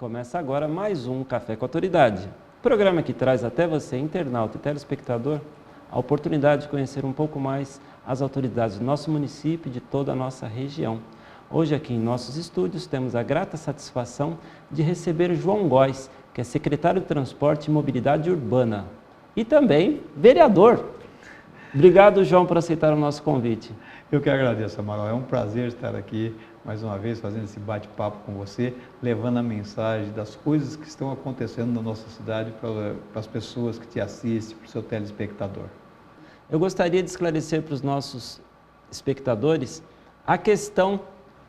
Começa agora mais um Café com Autoridade, programa que traz até você, internauta e telespectador, a oportunidade de conhecer um pouco mais as autoridades do nosso município e de toda a nossa região. Hoje aqui em nossos estúdios temos a grata satisfação de receber João Góes, que é secretário de Transporte e Mobilidade Urbana e também vereador. Obrigado, João, por aceitar o nosso convite. Eu que agradeço, Amaral. É um prazer estar aqui mais uma vez fazendo esse bate-papo com você, levando a mensagem das coisas que estão acontecendo na nossa cidade para as pessoas que te assistem, para o seu telespectador. Eu gostaria de esclarecer para os nossos espectadores a questão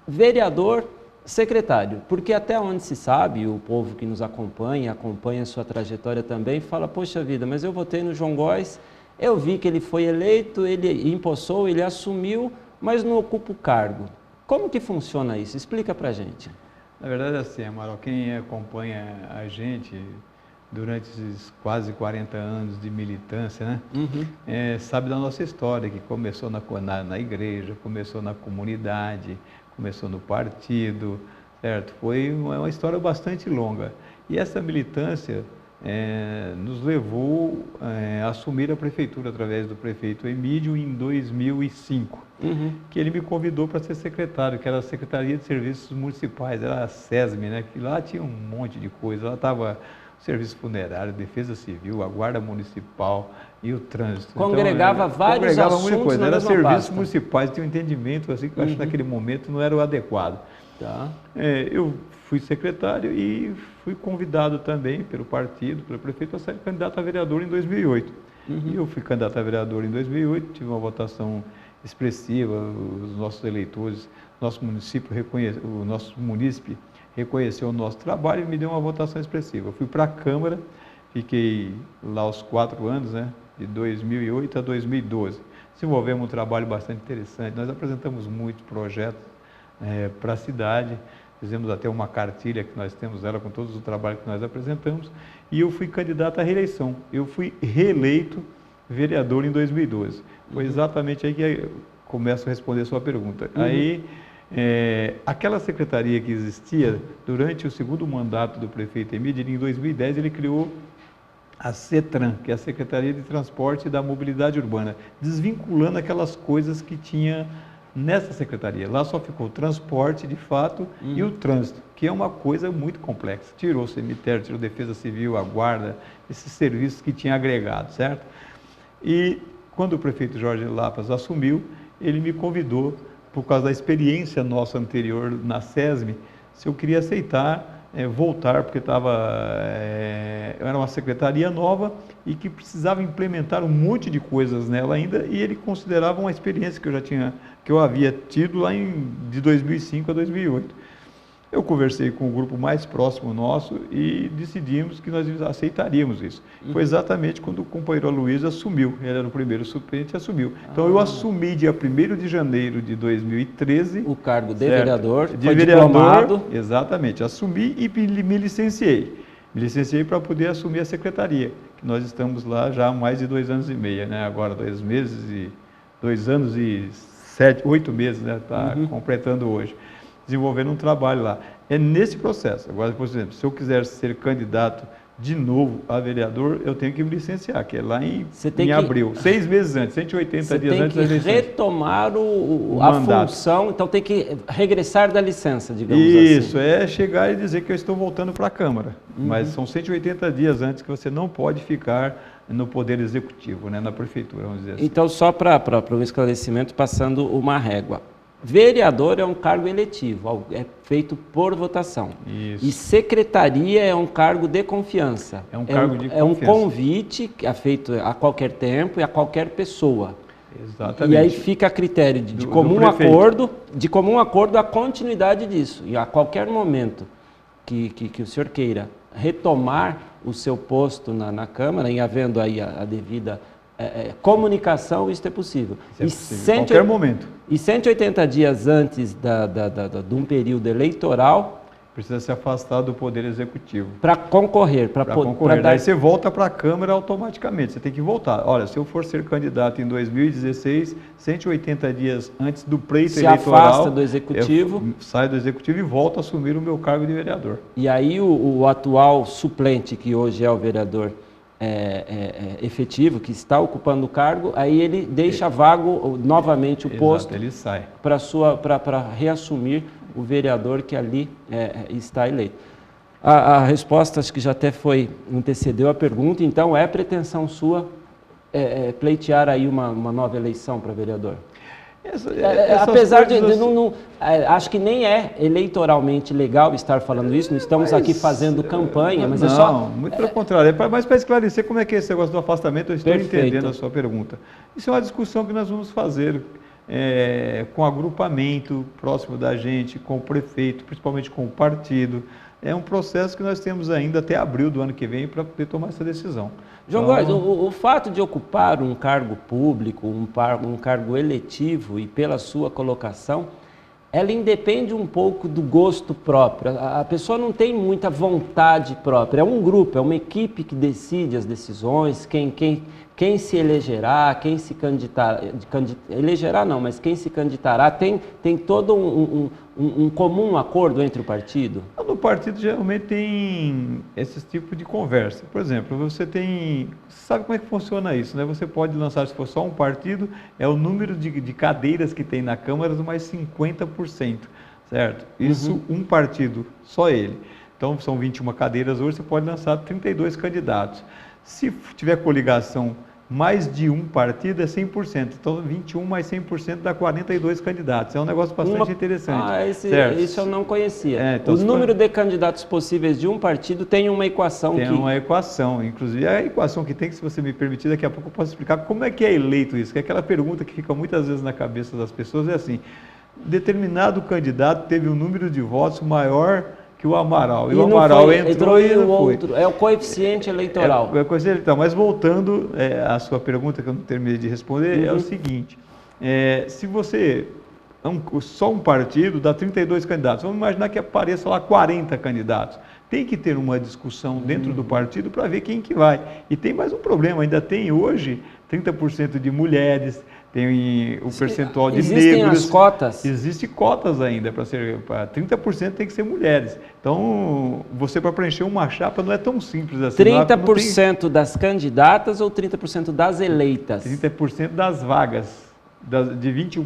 vereador-secretário, porque até onde se sabe, o povo que nos acompanha a sua trajetória também, fala, poxa vida, mas eu votei no João Góes, eu vi que ele foi eleito, ele empossou, ele assumiu, mas não ocupa o cargo. Como que funciona isso? Explica para a gente. Na verdade é assim, Amaral, quem acompanha a gente durante esses quase 40 anos de militância, né? Sabe da nossa história, que começou na igreja, começou na comunidade, começou no partido, certo? Foi uma história bastante longa. E essa militância nos levou a assumir a prefeitura através do prefeito Emídio em 2005, que ele me convidou para ser secretário, que era a Secretaria de Serviços Municipais, era a SESM, né? Que lá tinha um monte de coisa, lá estava o Serviço Funerário, Defesa Civil, a Guarda Municipal e o Trânsito. Congregava então, vários assuntos na era mesma serviços pasta. municipais, tinha um entendimento assim que eu acho que naquele momento não era o adequado. Tá. Eu fui secretário e fui convidado também pelo partido, pelo prefeito, a ser candidato a vereador em 2008. E eu fui candidato a vereador em 2008, tive uma votação expressiva, os nossos eleitores, nosso município reconheceu o nosso trabalho e me deu uma votação expressiva. Eu fui para a Câmara, fiquei lá os 4 anos, né, de 2008 a 2012. Desenvolvemos um trabalho bastante interessante, nós apresentamos muitos projetos para a cidade, fizemos até uma cartilha que nós temos ela com todos os trabalhos que nós apresentamos, e eu fui candidato à reeleição. Eu fui reeleito vereador em 2012. Foi exatamente aí que começo a responder a sua pergunta. Aí, aquela secretaria que existia durante o segundo mandato do prefeito Emídio, em 2010 ele criou a CETRAN, que é a Secretaria de Transporte e da Mobilidade Urbana, desvinculando aquelas coisas que tinha nessa secretaria. Lá só ficou o transporte, de fato, e o trânsito, que é uma coisa muito complexa. Tirou o cemitério, tirou a Defesa Civil, a Guarda, esses serviços que tinha agregado, certo? E quando o prefeito Jorge Lapas assumiu, ele me convidou, por causa da experiência nossa anterior na SESM, se eu queria aceitar voltar, porque era uma secretaria nova e que precisava implementar um monte de coisas nela ainda, e ele considerava uma experiência que eu havia tido lá de 2005 a 2008. Eu conversei com o grupo mais próximo nosso e decidimos que nós aceitaríamos isso. Foi exatamente quando o companheiro Aloysio assumiu, ele era o primeiro suplente e assumiu. Então eu assumi dia 1º de janeiro de 2013. O cargo de certo? vereador, de foi vereador, diplomado. Exatamente, assumi e me licenciei. Me licenciei para poder assumir a secretaria, que nós estamos lá já há mais de 2 anos e meio, né? Agora 2 anos e 8 meses, né? Está completando hoje. Desenvolvendo um trabalho lá. É nesse processo. Agora, por exemplo, se eu quiser ser candidato de novo a vereador, eu tenho que me licenciar, que é lá em abril, 6 meses antes, 180 dias antes da eleição. Você tem que retomar a função, então tem que regressar da licença, digamos assim. Isso, é chegar e dizer que eu estou voltando para a Câmara, mas são 180 dias antes que você não pode ficar no Poder Executivo, né, na Prefeitura, vamos dizer assim. Então, só para um esclarecimento, passando uma régua. Vereador é um cargo eletivo, é feito por votação. Isso. E secretaria é um cargo de confiança. É um cargo de confiança. É um convite que é feito a qualquer tempo e a qualquer pessoa. Exatamente. E aí fica a critério de comum acordo a continuidade disso. E a qualquer momento que o senhor queira retomar o seu posto na Câmara, em havendo aí a devida comunicação, isso é possível. Em qualquer momento. E 180 dias antes de um período eleitoral, Precisa se afastar do Poder Executivo. Para concorrer, para concorrer. Daí você volta para a Câmara automaticamente. Você tem que voltar. Olha, se eu for ser candidato em 2016, 180 dias antes do pleito eleitoral... Se afasta do Executivo. Sai do Executivo e volto a assumir o meu cargo de vereador. E aí o atual suplente, que hoje é o vereador efetivo, que está ocupando o cargo, aí ele deixa vago novamente o posto. Ele sai. Para reassumir o vereador que ali está eleito. A resposta, acho que já até antecedeu a pergunta, então é pretensão sua pleitear aí uma nova eleição para vereador? Apesar de acho que nem é eleitoralmente legal estar falando isso, não estamos aqui fazendo campanha, mas não, é só... muito pelo contrário, mas para esclarecer como é que é esse negócio do afastamento, eu estou Perfeito. entendendo a sua pergunta. Isso é uma discussão que nós vamos fazer com agrupamento próximo da gente, com o prefeito, principalmente com o partido. É um processo que nós temos ainda até abril do ano que vem para poder tomar essa decisão. João Góes, o fato de ocupar um cargo público, um cargo eletivo e pela sua colocação, ela independe um pouco do gosto próprio. A pessoa não tem muita vontade própria. É um grupo, é uma equipe que decide as decisões, quem se elegerá, quem se candidatará, elegerá não, mas quem se candidatará, tem todo um comum acordo entre o partido? No partido geralmente tem esse tipo de conversa. Por exemplo, você sabe como é que funciona isso, né? Você pode lançar, se for só um partido, é o número de cadeiras que tem na Câmara mais 50%, certo? Isso um partido, só ele. Então são 21 cadeiras hoje, você pode lançar 32 candidatos. Se tiver coligação mais de um partido é 100%, então 21 mais 100% dá 42 candidatos, é um negócio bastante interessante. Isso eu não conhecia. Então, o número de candidatos possíveis de um partido tem uma equação. Tem uma equação, inclusive a equação que tem, que se você me permitir, daqui a pouco eu posso explicar como é que é eleito isso, que é aquela pergunta que fica muitas vezes na cabeça das pessoas, é assim, determinado candidato teve um número de votos maior que o Amaral. E o Amaral entrou e não foi. É o coeficiente eleitoral. É o coeficiente eleitoral. Mas voltando à sua pergunta, que eu não terminei de responder, é o seguinte, se você, só um partido dá 32 candidatos, vamos imaginar que apareça lá 40 candidatos. Tem que ter uma discussão dentro do partido para ver quem que vai. E tem mais um problema, ainda tem hoje 30% de mulheres, tem o percentual de negros. Existem as cotas? Existem cotas ainda, para 30% tem que ser mulheres. Então, você para preencher uma chapa não é tão simples assim. 30% das candidatas ou 30% das eleitas? 30% das vagas. De 21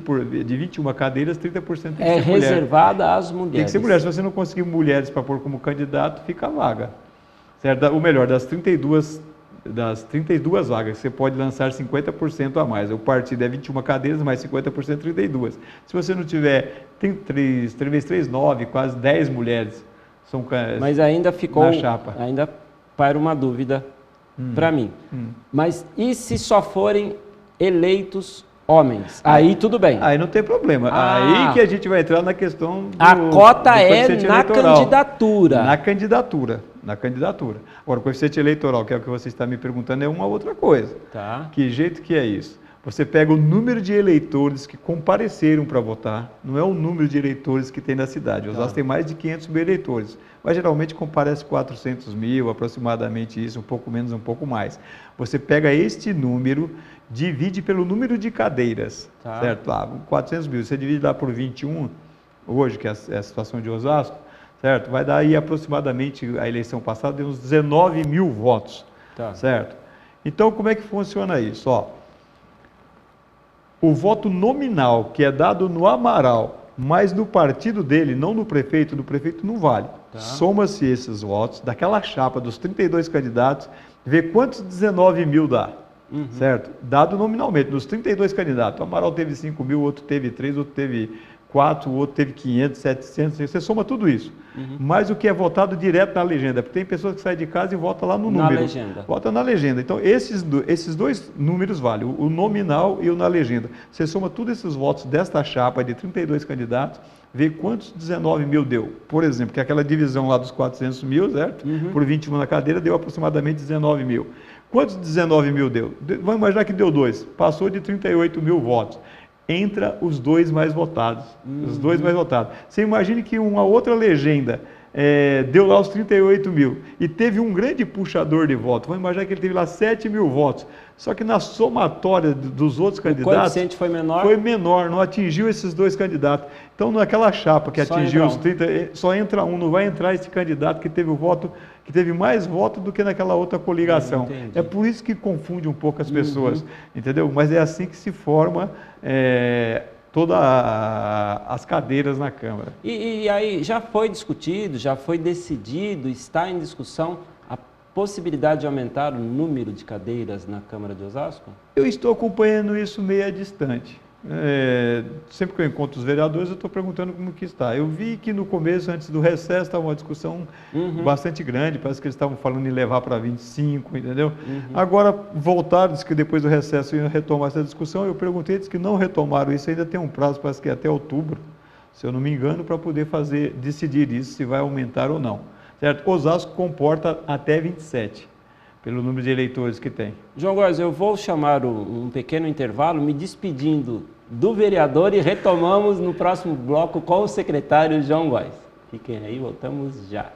cadeiras, 30% tem que ser mulher. É reservada às mulheres. Tem que ser mulher. Se você não conseguir mulheres para pôr como candidato, fica a vaga. Certo? Ou melhor, das 32 vagas, você pode lançar 50% a mais. O partido é 21 cadeiras, mais 50%, 32. Se você não tiver, tem 3 vezes 3, 9, quase 10 mulheres. Mas ainda ficou, na chapa. Ainda para uma dúvida para mim. Mas e se só forem eleitos homens? Aí tudo bem. Aí não tem problema. Aí que a gente vai entrar na questão do A cota é na eleitoral. Candidatura. Na candidatura. Agora, o coeficiente eleitoral, que é o que você está me perguntando, é uma outra coisa. Tá. Que jeito que é isso? Você pega o número de eleitores que compareceram para votar, não é o número de eleitores que tem na cidade. Osasco tem mais de 500 mil eleitores, mas geralmente comparece 400 mil, aproximadamente isso, um pouco menos, um pouco mais. Você pega este número, divide pelo número de cadeiras, certo? 400 mil, você divide lá por 21, hoje, que é a situação de Osasco, certo? Vai dar aí aproximadamente, a eleição passada, deu uns 19 mil votos, certo? Então, como é que funciona isso? O voto nominal que é dado no Amaral, mas no partido dele, não no prefeito não vale. Soma-se esses votos, daquela chapa dos 32 candidatos, vê quantos 19 mil dá, certo? Dado nominalmente, dos 32 candidatos. O Amaral teve 5 mil, o outro teve 3, o outro teve 4, o outro teve 500, 700, você soma tudo isso. Mais o que é votado direto na legenda, porque tem pessoas que saem de casa e votam lá no número. Na legenda. Vota na legenda. Então, esses dois números valem, o nominal e o na legenda. Você soma todos esses votos desta chapa de 32 candidatos, vê quantos 19 mil deu. Por exemplo, que é aquela divisão lá dos 400 mil, certo? Por 21 na cadeira, deu aproximadamente 19 mil. Quantos 19 mil deu? Vamos imaginar que deu 2. Passou de 38 mil votos. Entra os dois mais votados. Os dois mais votados. Você imagine que uma outra legenda deu lá os 38 mil. E teve um grande puxador de votos. Vamos imaginar que ele teve lá 7 mil votos. Só que na somatória dos outros candidatos... O coeficiente foi menor? Foi menor, não atingiu esses dois candidatos. Então, naquela chapa que atingiu os 30, só entra um, não vai entrar esse candidato que teve o voto, que teve mais votos do que naquela outra coligação. É por isso que confunde um pouco as pessoas, entendeu? Mas é assim que se forma todas as cadeiras na Câmara. E aí, já foi discutido, já foi decidido, está em discussão a possibilidade de aumentar o número de cadeiras na Câmara de Osasco? Eu estou acompanhando isso meio distante. Sempre que eu encontro os vereadores, eu estou perguntando como que está. Eu vi que no começo, antes do recesso, estava uma discussão bastante grande, parece que eles estavam falando em levar para 25, entendeu? Agora, voltaram, disse que depois do recesso iam retomar essa discussão, eu perguntei, disse que não retomaram isso, ainda tem um prazo, parece que é até outubro, se eu não me engano, para poder decidir isso, se vai aumentar ou não. Certo? Osasco comporta até 27. Pelo número de eleitores que tem. João Góes, eu vou chamar um pequeno intervalo, me despedindo do vereador e retomamos no próximo bloco com o secretário João Góes. Fiquem aí, voltamos já.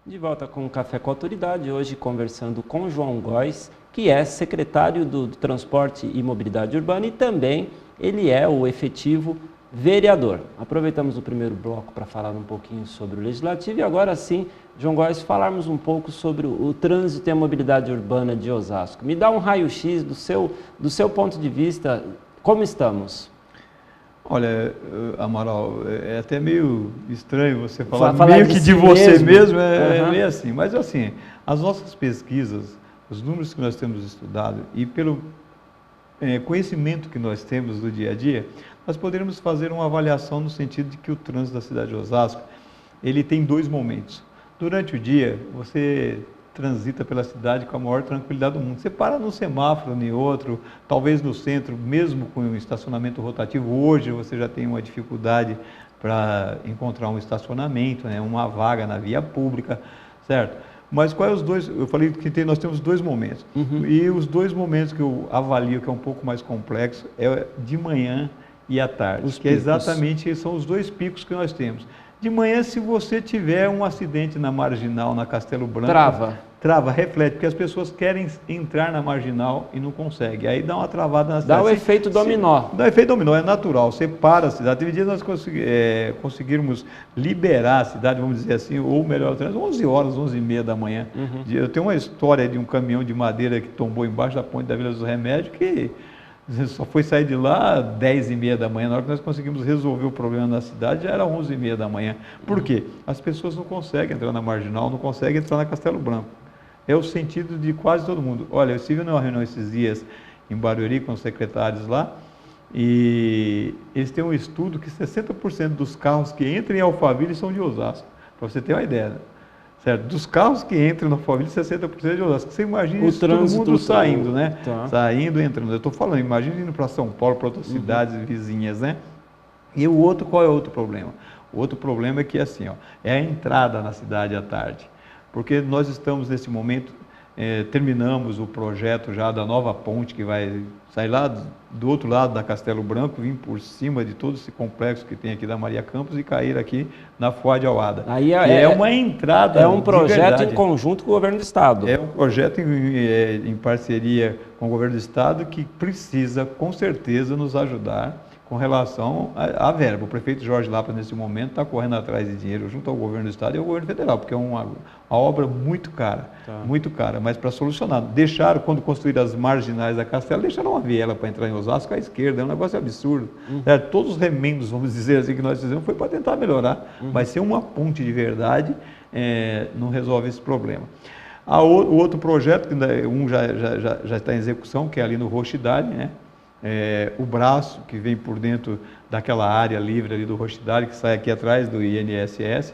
De volta com o Café com a Autoridade, hoje conversando com João Góes, que é secretário do Transporte e Mobilidade Urbana e também ele é o efetivo vereador. Aproveitamos o primeiro bloco para falar um pouquinho sobre o Legislativo e agora sim, João Góes, falarmos um pouco sobre o trânsito e a mobilidade urbana de Osasco. Me dá um raio-x do seu ponto de vista, como estamos? Olha, Amaral, é até meio estranho você falar meio que de você mesmo, meio assim. Mas assim, as nossas pesquisas, os números que nós temos estudado e pelo conhecimento que nós temos do dia a dia, nós poderíamos fazer uma avaliação no sentido de que o trânsito da cidade de Osasco, ele tem dois momentos. Durante o dia, você transita pela cidade com a maior tranquilidade do mundo. Você para num semáforo, em outro, talvez no centro, mesmo com o estacionamento rotativo, hoje você já tem uma dificuldade para encontrar um estacionamento, né, uma vaga na via pública, certo? Mas quais os dois? Eu falei que nós temos dois momentos. E os dois momentos que eu avalio que é um pouco mais complexo é de manhã e à tarde. Que é exatamente, são os dois picos que nós temos. De manhã, se você tiver um acidente na Marginal, na Castelo Branco... Trava, reflete, porque as pessoas querem entrar na Marginal e não conseguem. Aí dá uma travada na cidade. Dá o efeito dominó. Dá o efeito dominó, é natural. Você para a cidade. Teve dias nós conseguirmos liberar a cidade, vamos dizer assim, ou melhor, 11 horas, 11h30 da manhã. Eu tenho uma história de um caminhão de madeira que tombou embaixo da ponte da Vila dos Remédios, que só foi sair de lá 10h30 da manhã. Na hora que nós conseguimos resolver o problema na cidade, já era 11h30 da manhã. Por quê? As pessoas não conseguem entrar na Marginal, não conseguem entrar na Castelo Branco. É o sentido de quase todo mundo. Olha, eu estive numa reunião esses dias em Barueri com os secretários lá, e eles têm um estudo que 60% dos carros que entram em Alphaville são de Osasco, para você ter uma ideia, né? Certo? Dos carros que entram no Alphaville, 60% é de Osasco. Você imagina isso, todo mundo saindo, né? Tá. Saindo, entrando. Eu estou falando, imagina indo para São Paulo, para outras cidades vizinhas, né? E o outro, qual é o outro problema? O outro problema é que, assim, é a entrada na cidade à tarde. Porque nós estamos, nesse momento, terminamos o projeto já da nova ponte, que vai sair lá do outro lado da Castelo Branco, vir por cima de todo esse complexo que tem aqui da Maria Campos e cair aqui na Foz de Auada. Aí é uma entrada. É um projeto em conjunto com o governo do Estado. É um projeto em parceria com o governo do Estado que precisa, com certeza, nos ajudar com relação à verba. O prefeito Jorge Lapa, nesse momento, está correndo atrás de dinheiro junto ao governo do Estado e ao governo federal, porque é uma obra muito cara, mas para solucionar. Deixaram, quando construíram as marginais da Castelo, deixaram uma viela para entrar em Osasco à esquerda, é um negócio absurdo. Todos os remendos, vamos dizer assim, que nós fizemos foi para tentar melhorar, mas ser uma ponte de verdade não resolve esse problema. O outro projeto, que já está em execução, que é ali no Rochidale, né? O braço que vem por dentro daquela área livre ali do Rochidale, que sai aqui atrás do INSS,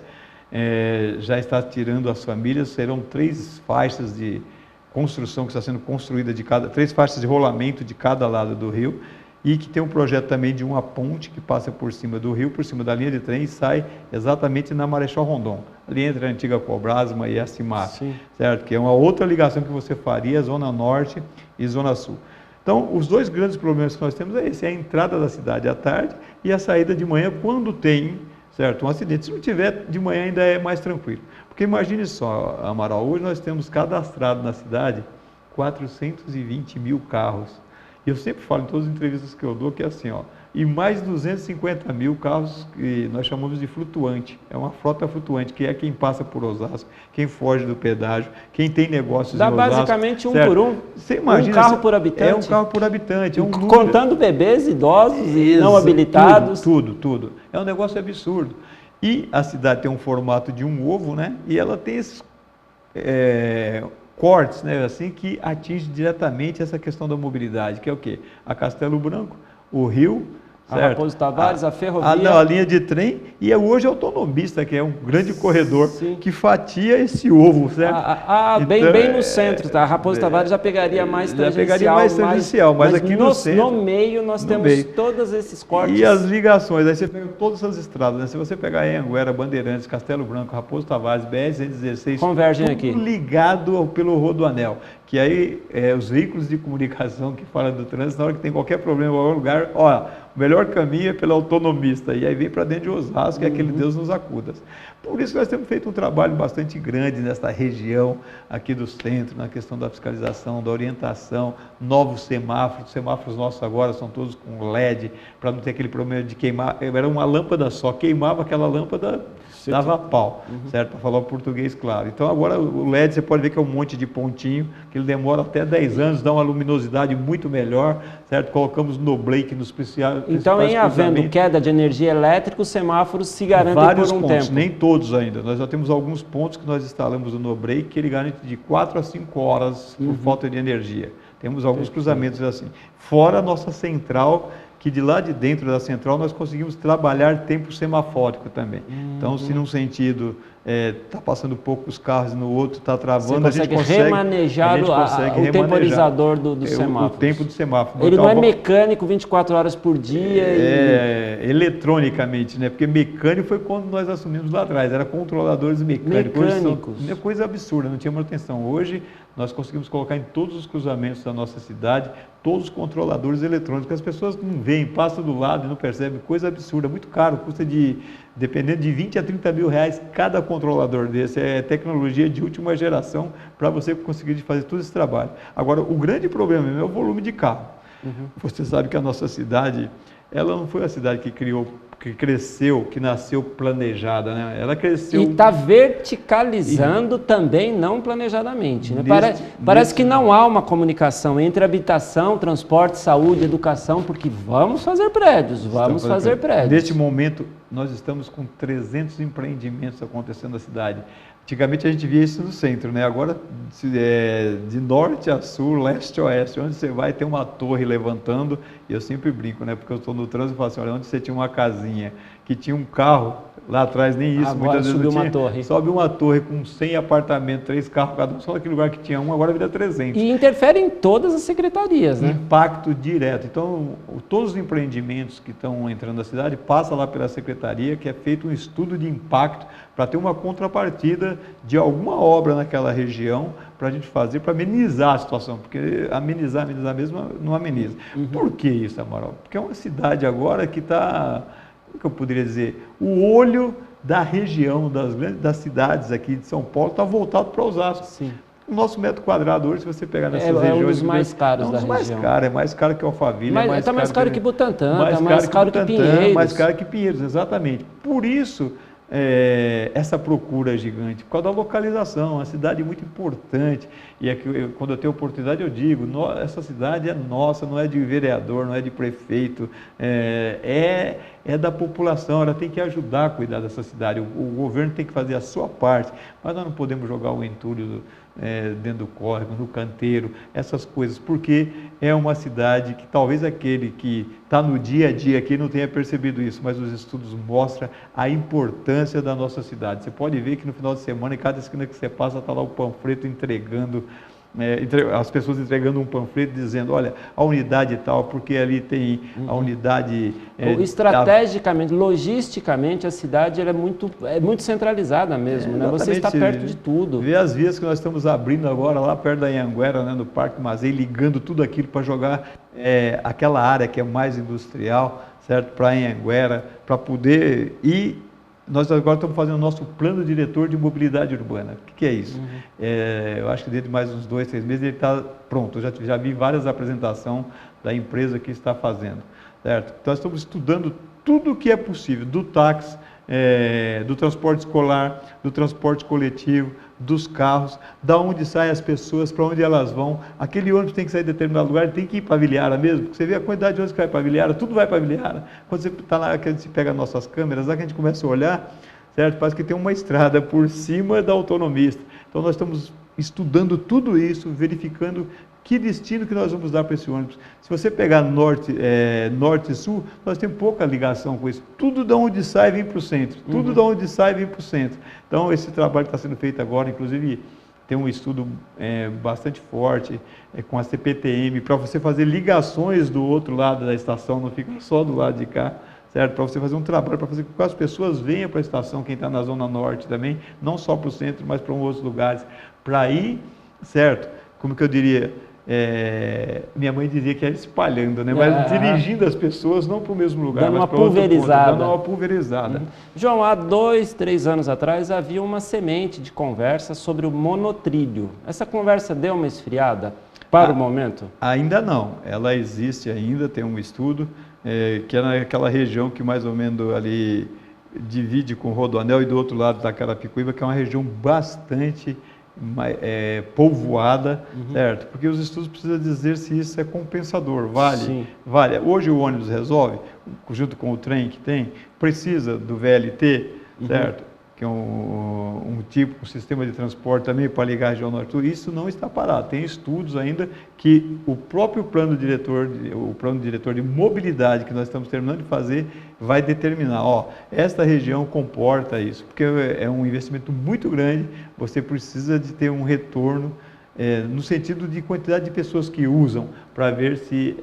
já está tirando as famílias. Serão 3 faixas de construção que está sendo construída 3 faixas de rolamento de cada lado do rio, e que tem um projeto também de uma ponte que passa por cima do rio, por cima da linha de trem e sai exatamente na Marechal Rondon. ali entre a antiga Cobrasma e a Cimap, certo? Que é uma outra ligação que você faria, Zona Norte e Zona Sul. Então, os dois grandes problemas que nós temos é esse, é a entrada da cidade à tarde e a saída de manhã quando tem, certo, um acidente. Se não tiver, de manhã ainda é mais tranquilo. Porque imagine só, Amaral, hoje nós temos cadastrado na cidade 420 mil carros. E eu sempre falo em todas as entrevistas que eu dou que é assim, ó, e mais 250 mil carros que nós chamamos de flutuante. É uma frota flutuante, que é quem passa por Osasco, quem foge do pedágio, quem tem negócios em Osasco. Dá basicamente um certo? por um. Você imagina, um carro por habitante. É um carro por habitante. É um contando bebês, idosos e não habilitados. Tudo. É um negócio absurdo. E a cidade tem um formato de um ovo, né? E ela tem esses cortes, né? Assim, que atinge diretamente essa questão da mobilidade, que é o quê? A Castelo Branco, o Rio, a Raposo Tavares, a ferrovia. A linha de trem e hoje autonomista, que é um grande corredor que fatia esse ovo, certo? Então, bem no centro, tá? A Raposo Tavares já pegaria mais tangencial. Mas aqui no centro. No meio nós temos todos esses cortes. E as ligações, aí você pega todas essas estradas, né? Se você pegar Anhanguera, Bandeirantes, Castelo Branco, Raposo Tavares, BR-116, convergem tudo aqui. Ligado pelo Rodoanel. Que aí os veículos de comunicação que falam do trânsito, na hora que tem qualquer problema em algum lugar, ó, o melhor caminho é pelo autonomista, e aí vem para dentro de Osasco, que é aquele Deus nos acuda. Por isso nós temos feito um trabalho bastante grande nesta região aqui do centro, na questão da fiscalização, da orientação, novos semáforos. Os semáforos nossos agora são todos com LED, para não ter aquele problema de queimar, era uma lâmpada só, queimava aquela lâmpada, dava pau, certo? Para falar o português claro. Então agora o LED você pode ver que é um monte de pontinho, que ele demora até 10 anos, dá uma luminosidade muito melhor, certo? Colocamos no Blake nos principais. Então, em havendo queda de energia elétrica, os semáforos se garantem por um tempo. Nem todos ainda. Nós já temos alguns pontos que nós instalamos no Break que ele garante de 4 a 5 horas por falta de energia. Temos alguns cruzamentos assim. Fora a nossa central, que de lá de dentro da central nós conseguimos trabalhar tempo semafórico também. Então, se num sentido está passando poucos carros, no outro está travando, a gente consegue remanejar o temporizador do semáforo. O tempo do semáforo. Ele não é mecânico 24 horas por dia? Eletronicamente, né? Porque mecânico foi quando nós assumimos lá atrás, era controladores mecânicos. É coisa absurda, não tinha manutenção. Hoje nós conseguimos colocar em todos os cruzamentos da nossa cidade todos os controladores eletrônicos. As pessoas não veem, passam do lado e não percebem, coisa absurda, muito caro, custa dependendo de 20 a 30 mil reais cada controlador desse. É tecnologia de última geração para você conseguir fazer todo esse trabalho. Agora, o grande problema é o volume de carro. Você sabe que a nossa cidade, ela não foi a cidade que cresceu, que nasceu planejada, né? Ela cresceu... E está verticalizando também não planejadamente, né? Parece que não há uma comunicação entre habitação, transporte, saúde, educação, porque vamos fazer prédios, vamos fazer prédios. Neste momento, nós estamos com 300 empreendimentos acontecendo na cidade. Antigamente a gente via isso no centro, né? Agora, de norte a sul, leste a oeste, onde você vai tem uma torre levantando, e eu sempre brinco, né? Porque eu estou no trânsito e falo assim, olha, onde você tinha uma casinha que tinha um carro, lá atrás nem isso, agora muitas vezes uma torre. Sobe uma torre com 100 apartamentos, 3 carros cada um, só naquele lugar que tinha um, agora vira 300. E interfere em todas as secretarias, né? Impacto direto. Então, todos os empreendimentos que estão entrando na cidade, passa lá pela secretaria, que é feito um estudo de impacto para ter uma contrapartida de alguma obra naquela região para a gente fazer, para amenizar a situação, porque amenizar mesmo não ameniza. Por que isso, Amaral? Porque é uma cidade agora que está, como que eu poderia dizer, o olho da região, das cidades aqui de São Paulo está voltado para Osasco. Sim. O nosso metro quadrado hoje, se você pegar nessas regiões... É um dos mais caros da região. É mais caro que Alphaville. Está mais caro que Butantã, está mais caro que Pinheiros. Mais caro que Pinheiros, exatamente. Por isso, essa procura gigante, por causa da localização, uma cidade muito importante. E aqui, quando eu tenho oportunidade, eu digo, essa cidade é nossa, não é de vereador, não é de prefeito, é da população, ela tem que ajudar a cuidar dessa cidade. O governo tem que fazer a sua parte, mas nós não podemos jogar o entulho dentro do córrego, no canteiro, essas coisas, porque é uma cidade que talvez aquele que está no dia a dia aqui não tenha percebido isso, mas os estudos mostram a importância da nossa cidade. Você pode ver que no final de semana, em cada esquina que você passa, está lá o panfleto entregando as pessoas entregando um panfleto dizendo, olha, a unidade tal, porque ali tem a unidade... Estrategicamente, logisticamente, a cidade ela é muito centralizada mesmo, né? Você está perto de tudo. Vê as vias que nós estamos abrindo agora lá perto da Anhanguera, né, no Parque Mazei, ligando tudo aquilo para jogar aquela área que é mais industrial, certo? Para a Anhanguera, para poder ir... Nós agora estamos fazendo o nosso plano diretor de mobilidade urbana. O que é isso? Eu acho que dentro de mais uns 2, 3 meses ele está pronto. Eu já vi várias apresentações da empresa que está fazendo. Certo? Então, nós estamos estudando tudo o que é possível, do táxi, do transporte escolar, do transporte coletivo, dos carros, da onde saem as pessoas, para onde elas vão. Aquele ônibus tem que sair de determinado lugar, ele tem que ir para a Vilhara mesmo, porque você vê a quantidade de ônibus que vai para a Vilhara, tudo vai para a Vilhara. Quando você está lá, que a gente pega nossas câmeras, lá que a gente começa a olhar, certo? Parece que tem uma estrada por cima da autonomista. Então nós estamos estudando tudo isso, verificando que destino que nós vamos dar para esse ônibus. Se você pegar norte e sul, nós temos pouca ligação com isso. Tudo de onde sai vem para o centro. Tudo de onde sai vem para o centro. Então, esse trabalho está sendo feito agora, inclusive tem um estudo bastante forte com a CPTM, para você fazer ligações do outro lado da estação, não fica só do lado de cá, certo? Para você fazer um trabalho, para fazer com que as pessoas venham para a estação, quem está na Zona Norte também, não só para o centro, mas para outros lugares, para ir, certo? Como que eu diria... minha mãe dizia que era espalhando, né? Mas dirigindo as pessoas não para o mesmo lugar, dando mas para outro ponto, dando uma pulverizada. João, há 2, 3 anos atrás havia uma semente de conversa sobre o monotrilho. Essa conversa deu uma esfriada para o momento? Ainda não, ela existe ainda, tem um estudo que é naquela região que mais ou menos ali divide com o Rodoanel e do outro lado da Carapicuíba, que é uma região bastante povoada, certo? Porque os estudos precisam dizer se isso é compensador, vale. Hoje o ônibus resolve, junto com o trem que tem, precisa do VLT, certo? Que é um sistema de transporte também para ligar a região norte. Isso não está parado. Tem estudos ainda que o próprio plano diretor de mobilidade que nós estamos terminando de fazer vai determinar, esta região comporta isso, porque é um investimento muito grande, você precisa de ter um retorno no sentido de quantidade de pessoas que usam, para ver se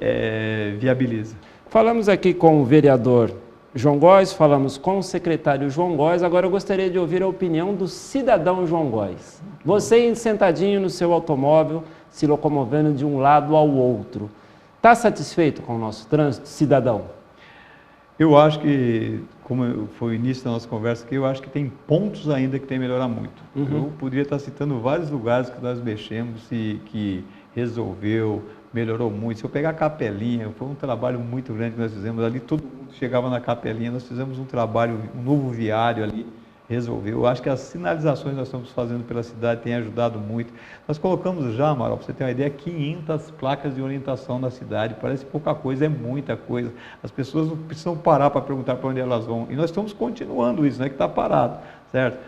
viabiliza. Falamos aqui com o vereador João Góes, falamos com o secretário João Góes, agora eu gostaria de ouvir a opinião do cidadão João Góes. Você sentadinho no seu automóvel, se locomovendo de um lado ao outro, está satisfeito com o nosso trânsito, cidadão? Eu acho que, como foi o início da nossa conversa aqui, eu acho que tem pontos ainda que tem que melhorar muito. Eu poderia estar citando vários lugares que nós mexemos e que resolveu, melhorou muito. Se eu pegar a Capelinha, foi um trabalho muito grande que nós fizemos ali, todo mundo chegava na Capelinha, nós fizemos um trabalho, um novo viário ali, resolveu. Eu acho que as sinalizações que nós estamos fazendo pela cidade têm ajudado muito. Nós colocamos já, Amaral, para você ter uma ideia, 500 placas de orientação na cidade. Parece pouca coisa, é muita coisa. As pessoas não precisam parar para perguntar para onde elas vão. E nós estamos continuando isso, não é que está parado, certo?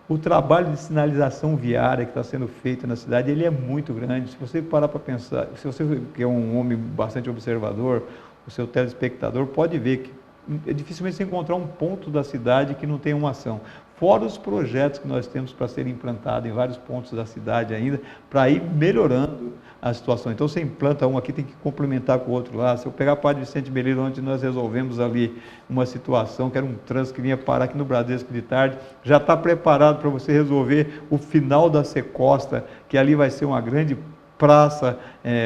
O trabalho de sinalização viária que está sendo feito na cidade, ele é muito grande. Se você parar para pensar, se você que é um homem bastante observador, o seu telespectador pode ver que é dificilmente você encontrar um ponto da cidade que não tenha uma ação. Fora os projetos que nós temos para serem implantados em vários pontos da cidade ainda, para ir melhorando a situação. Então, você implanta um aqui, tem que complementar com o outro lá. Se eu pegar a Padre Vicente Melilo, onde nós resolvemos ali uma situação, que era um trânsito que vinha parar aqui no Bradesco de tarde, já está preparado para você resolver o final da Secosta, que ali vai ser uma grande praça,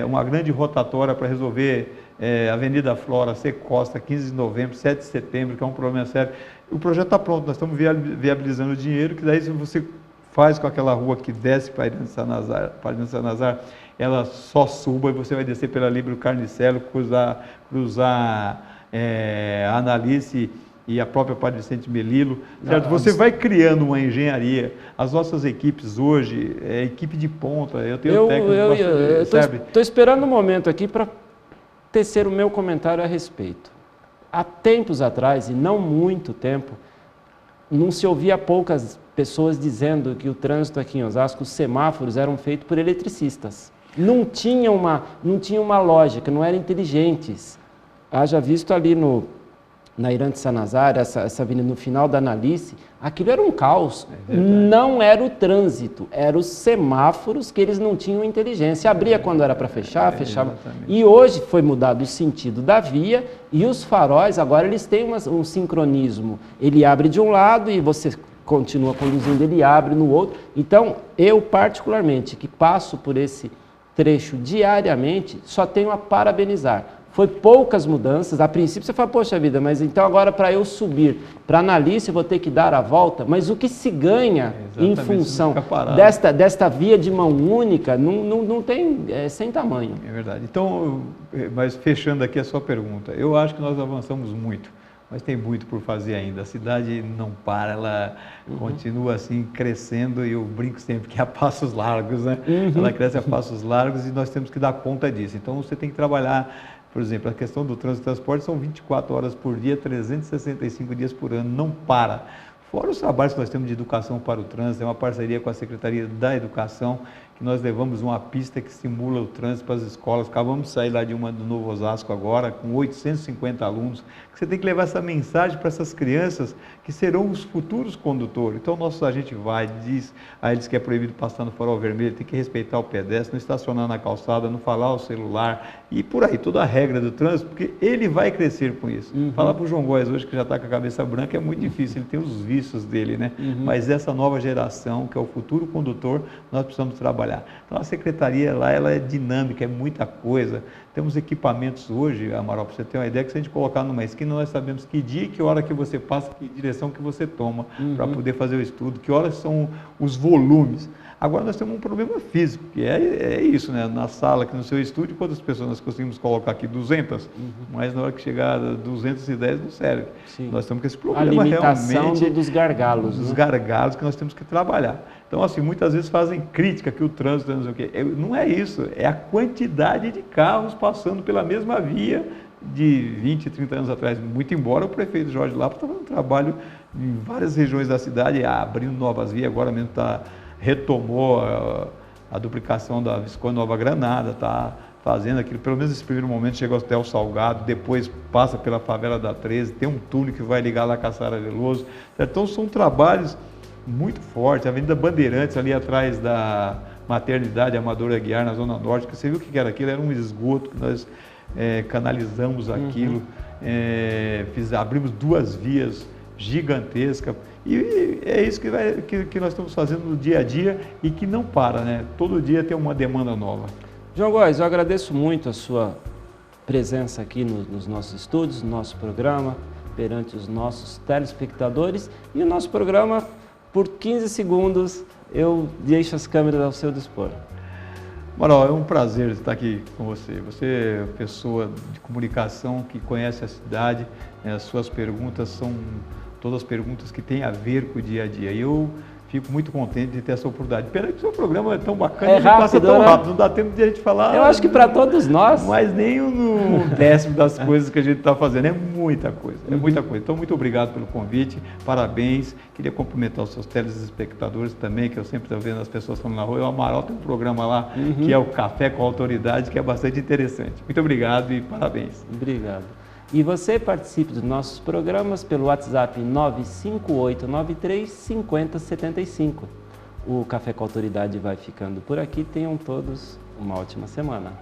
uma grande rotatória para resolver Avenida Flora, Secosta, 15 de novembro, 7 de setembro, que é um problema sério. O projeto está pronto, nós estamos viabilizando o dinheiro, que daí se você faz com aquela rua que desce para Sanazar, ela só suba e você vai descer pela Líbero Carnicelo, cruzar a Analice e a própria Padre Vicente Melilo, certo? Você vai criando uma engenharia. As nossas equipes hoje, equipe de ponta, eu tenho técnicos, sabe? Estou esperando um momento aqui para tecer o meu comentário a respeito. Há tempos atrás, e não muito tempo, não se ouvia poucas pessoas dizendo que o trânsito aqui em Osasco, os semáforos eram feitos por eletricistas. Não tinha uma lógica, não eram inteligentes. Haja visto ali na Irante Sanazar, essa avenida no final da Analice, aquilo era um caos. Não era o trânsito, eram os semáforos que eles não tinham inteligência. Abria quando era para fechar, fechava. Exatamente. E hoje foi mudado o sentido da via e os faróis, agora eles têm um sincronismo. Ele abre de um lado e você continua conduzindo, ele abre no outro. Então, eu particularmente, que passo por esse trecho diariamente, só tenho a parabenizar. Foi poucas mudanças, a princípio você fala, poxa vida, mas então agora para eu subir para Analice eu vou ter que dar a volta, mas o que se ganha em função desta via de mão única não tem, sem tamanho. É verdade. Então, mas fechando aqui a sua pergunta, eu acho que nós avançamos muito, mas tem muito por fazer ainda. A cidade não para, ela continua assim crescendo e eu brinco sempre que é a passos largos, né? Ela cresce a passos largos e nós temos que dar conta disso. Então você tem que trabalhar, por exemplo, a questão do trânsito e transporte são 24 horas por dia, 365 dias por ano, não para. Fora os trabalhos que nós temos de educação para o trânsito, é uma parceria com a Secretaria da Educação, que nós levamos uma pista que simula o trânsito para as escolas. Acabamos de sair lá de uma do Novo Osasco agora, com 850 alunos. Você tem que levar essa mensagem para essas crianças que serão os futuros condutores. Então, nosso agente vai, diz a eles que é proibido passar no farol vermelho, tem que respeitar o pedestre, não estacionar na calçada, não falar ao celular e por aí, toda a regra do trânsito, porque ele vai crescer com isso. Falar para o João Góes hoje, que já está com a cabeça branca, é muito difícil, ele tem os vícios dele, né? Mas essa nova geração, que é o futuro condutor, nós precisamos trabalhar. Então a secretaria lá, ela é dinâmica, é muita coisa. Temos equipamentos hoje, Amaral, para você ter uma ideia, que se a gente colocar numa esquina, nós sabemos que dia e que hora que você passa, que direção que você toma, para poder fazer o estudo, que horas são os volumes. Agora nós temos um problema físico, que é isso, né? Na sala, aqui no seu estúdio, quantas pessoas nós conseguimos colocar aqui? 200? Mas na hora que chegar a 210 não serve. Sim. Nós temos que esse problema a limitação realmente dos gargalos. Dos né? gargalos que nós temos que trabalhar. Então, assim, muitas vezes fazem crítica que o trânsito não sei o quê. Não é isso, é a quantidade de carros passando pela mesma via de 20, 30 anos atrás. Muito embora o prefeito Jorge Lapa está fazendo um trabalho em várias regiões da cidade, abrindo novas vias, agora mesmo retomou a duplicação da Visconde Nova Granada, está fazendo aquilo, pelo menos nesse primeiro momento chega até o Salgado, depois passa pela favela da 13, tem um túnel que vai ligar lá a Caçara Veloso. Então são trabalhos muito fortes. A Avenida Bandeirantes, ali atrás da Maternidade Amadora Aguiar, na Zona Norte, que você viu o que era aquilo? Era um esgoto que nós canalizamos aquilo, abrimos 2 vias gigantescas, e é isso que nós estamos fazendo no dia a dia e que não para, né? Todo dia tem uma demanda nova. João Góes, eu agradeço muito a sua presença aqui nos nossos estúdios, no nosso programa, perante os nossos telespectadores, e o nosso programa, por 15 segundos, eu deixo as câmeras ao seu dispor. Amaral, é um prazer estar aqui com você. Você é uma pessoa de comunicação que conhece a cidade, as suas perguntas são todas perguntas que têm a ver com o dia a dia. E eu fico muito contente de ter essa oportunidade. Pena que o seu programa é tão bacana, é rápido, passa tão né? rápido, não dá tempo de a gente falar. Eu acho que para todos nós. Mas nem um décimo das coisas que a gente está fazendo. É muita coisa, é muita coisa. Então, muito obrigado pelo convite, parabéns. Queria cumprimentar os seus telespectadores também, que eu sempre estou vendo as pessoas falando na rua. O Amaral tem um programa lá, que é o Café com Autoridade, que é bastante interessante. Muito obrigado e parabéns. Obrigado. E você participe dos nossos programas pelo WhatsApp 958935075. O Café com Autoridade vai ficando por aqui. Tenham todos uma ótima semana.